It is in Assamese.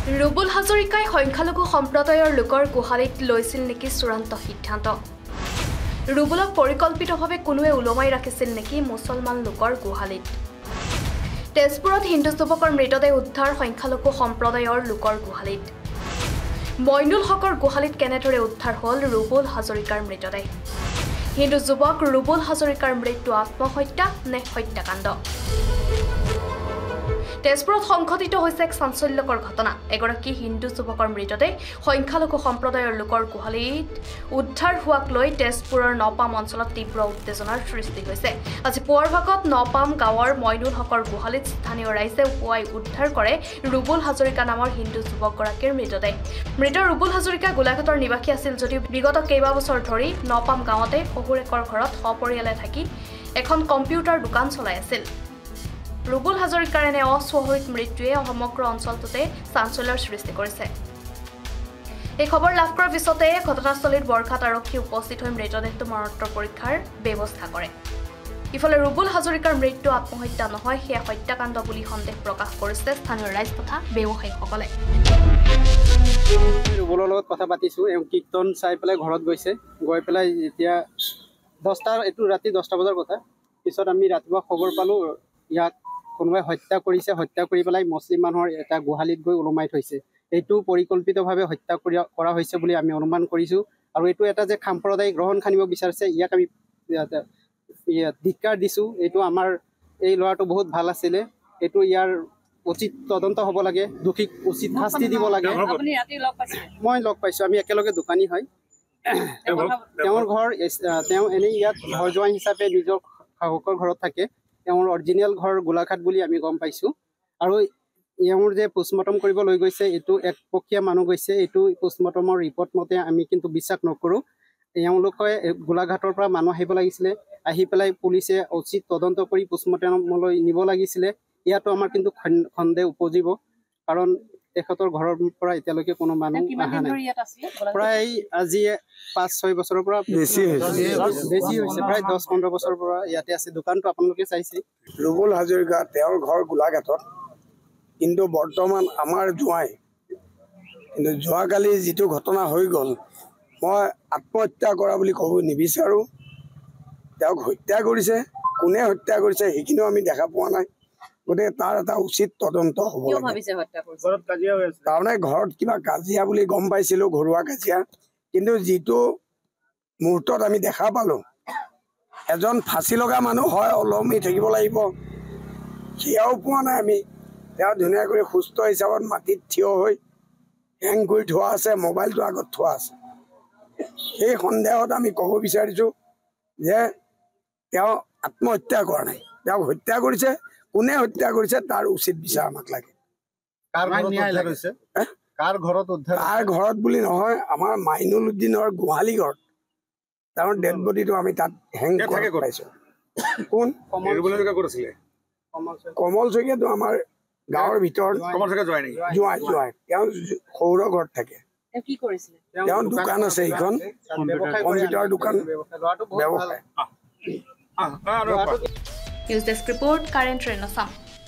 ৰুবুল হাজৰিকাই সংখ্যালঘু সম্প্ৰদায়ৰ লোকৰ গোহালিত লৈছিল নেকি চূড়ান্ত সিদ্ধান্ত ৰুবুলক পৰিকল্পিতভাৱে কোনোৱে উলমাই ৰাখিছিল নেকি মুছলমান লোকৰ গোহালিত তেজপুৰত হিন্দু যুৱকৰ মৃতদেহ উদ্ধাৰ সংখ্যালঘু সম্প্ৰদায়ৰ লোকৰ গোহালিত মইনুল হকৰ গোহালিত কেনেদৰে উদ্ধাৰ হ'ল ৰুবুল হাজৰিকাৰ মৃতদেহ হিন্দু যুৱক ৰুবুল হাজৰিকাৰ মৃত্যু আত্মহত্যা নে হত্যাকাণ্ড তেজপুৰত সংঘটিত হৈছে এক চাঞ্চল্যকৰ ঘটনা এগৰাকী হিন্দু যুৱকৰ মৃতদেহ সংখ্যালঘু সম্প্ৰদায়ৰ লোকৰ গোহালিত উদ্ধাৰ হোৱাক লৈ তেজপুৰৰ নপাম অঞ্চলত তীব্ৰ উত্তেজনাৰ সৃষ্টি হৈছে আজি পুৱাৰ ভাগত নপাম গাঁৱৰ মইনুল হকৰ গোহালিত স্থানীয় ৰাইজে পুৱাই উদ্ধাৰ কৰে ৰুবুল হাজৰিকা নামৰ হিন্দু যুৱকগৰাকীৰ মৃতদেহ মৃত ৰুবুল হাজৰিকা গোলাঘাটৰ নিবাসী আছিল যদিও বিগত কেইবাবছৰ ধৰি নপাম গাঁৱতে শহুৰেকৰ ঘৰত সপৰিয়ালে থাকি এখন কম্পিউটাৰ দোকান চলাই আছিল ৰুবুল হাজৰিকাৰ এনে অস্বাভাৱিক মৃত্যুৱে সমগ্ৰ অঞ্চলটোতে চাঞ্চল্যৰ সৃষ্টি কৰিছে এই খবৰ লাভ কৰাৰ পিছতে ঘটনাস্থলীত বৰঘাট আৰক্ষী উপস্থিত হৈ মৃতদেহটো মৰণোত্তৰ পৰীক্ষাৰ ব্যৱস্থা কৰে ইফালে ৰুবুল হাজৰিকাৰ মৃত্যু আত্মহত্যা নহয় সেয়া হত্যাকাণ্ড বুলি সন্দেহ প্ৰকাশ কৰিছে স্থানীয় ৰাইজ তথা ব্যৱসায়ীসকলে ৰুবুলৰ লগত কথা পাতিছোঁ কীৰ্তন চাই পেলাই ঘৰত গৈছে গৈ পেলাই যেতিয়া 10টা এইটো ৰাতি 10টা বজাৰ কথা পিছত আমি ৰাতিপুৱা খবৰ পালোঁ ইয়াক কোনোবাই হত্যা কৰিছে হত্যা কৰি পেলাই মুছলিম মানুহৰ এটা গোহালিত গৈ ওলমাই থৈছে এইটো পৰিকল্পিতভাৱে হত্যা কৰা হৈছে বুলি আমি অনুমান কৰিছোঁ আৰু এইটো এটা যে সাম্প্ৰদায়িক গ্ৰহণ খানিব বিচাৰিছে ইয়াক আমি ধিক্কাৰ দিছোঁ এইটো আমাৰ এই ল'ৰাটো বহুত ভাল আছিলে এইটো ইয়াৰ উচিত তদন্ত হ'ব লাগে দোষীক উচিত শাস্তি দিব লাগে মই লগ পাইছোঁ আমি একেলগে দোকানী হয় তেওঁৰ ঘৰ তেওঁ এনেই ইয়াত ঘৰ জোৱাই হিচাপে নিজৰ শাহুকৰ ঘৰত থাকে তেওঁৰ অৰিজিনেল ঘৰ গোলাঘাট বুলি আমি গম পাইছোঁ আৰু এওঁৰ যে পোষ্টমৰ্টম কৰিব লৈ গৈছে এইটো একপক্ষীয়া মানুহ গৈছে এইটো পোষ্টমৰ্টমৰ ৰিপৰ্ট মতে আমি কিন্তু বিশ্বাস নকৰোঁ এওঁলোকে গোলাঘাটৰ পৰা মানুহ আহিব লাগিছিলে আহি পেলাই পুলিচে উচিত তদন্ত কৰি পোষ্টমৰ্টমলৈ নিব লাগিছিলে ইয়াতো আমাৰ কিন্তু সন্দেহ উপজিব কাৰণ তেখেতৰ ঘৰৰ পৰা এতিয়ালৈকে কোনো মানুহ অহা নাই প্ৰায় আজি 5-6 বছৰৰ পৰা বেছি হৈছে প্ৰায় 10-15 বছৰৰ পৰা ইয়াতে আছে দোকানটো আপোনালোকে চাইছে ৰুবুল হাজৰিকা তেওঁৰ ঘৰ গোলাঘাটত কিন্তু বৰ্তমান আমাৰ জোঁৱাই কিন্তু যোৱাকালি যিটো ঘটনা হৈ গ'ল মই আত্মহত্যা কৰা বুলি ক'ব নিবিচাৰোঁ তেওঁক হত্যা কৰিছে কোনে হত্যা কৰিছে সেইখিনিও আমি দেখা পোৱা নাই গতিকে তাৰ এটা উচিত তদন্ত হ'ব তাৰমানে ঘৰত কিবা কাজিয়া বুলি গম পাইছিলোঁ ঘৰুৱা কাজিয়া কিন্তু যিটো মুহূৰ্তত আমি দেখা পালোঁ এজন ফাঁচি লগা মানুহ হয় ওলমি থাকিব লাগিব সেয়াও পোৱা নাই আমি তেওঁ ধুনীয়াকৈ সুস্থ হিচাপত মাটিত থিয় হৈ হেং কৰি থোৱা আছে মোবাইলটো আগত থোৱা আছে সেই সন্দেহত আমি ক'ব বিচাৰিছোঁ যে তেওঁ আত্মহত্যা কৰা নাই তেওঁক হত্যা কৰিছে কোনে হত্যা কৰিছে তাৰ উচিত বিচাৰ আমাক লাগে কাৰ ঘৰত বুলি নহয় আমাৰ মাইনুল উদ্দিনৰ গোহালি ঘৰত তেওঁৰ ডেড বডিটো আমি তাত হেং পাইছোঁ কোন কমল শইকীয়াটো আমাৰ গাঁৱৰ ভিতৰত জোঁৱাই তেওঁ সৌৰ ঘৰত থাকে তেওঁ দোকান আছে এইখন কম্পিউটাৰ দোকান ব্যৱসায় news desk report current train Assam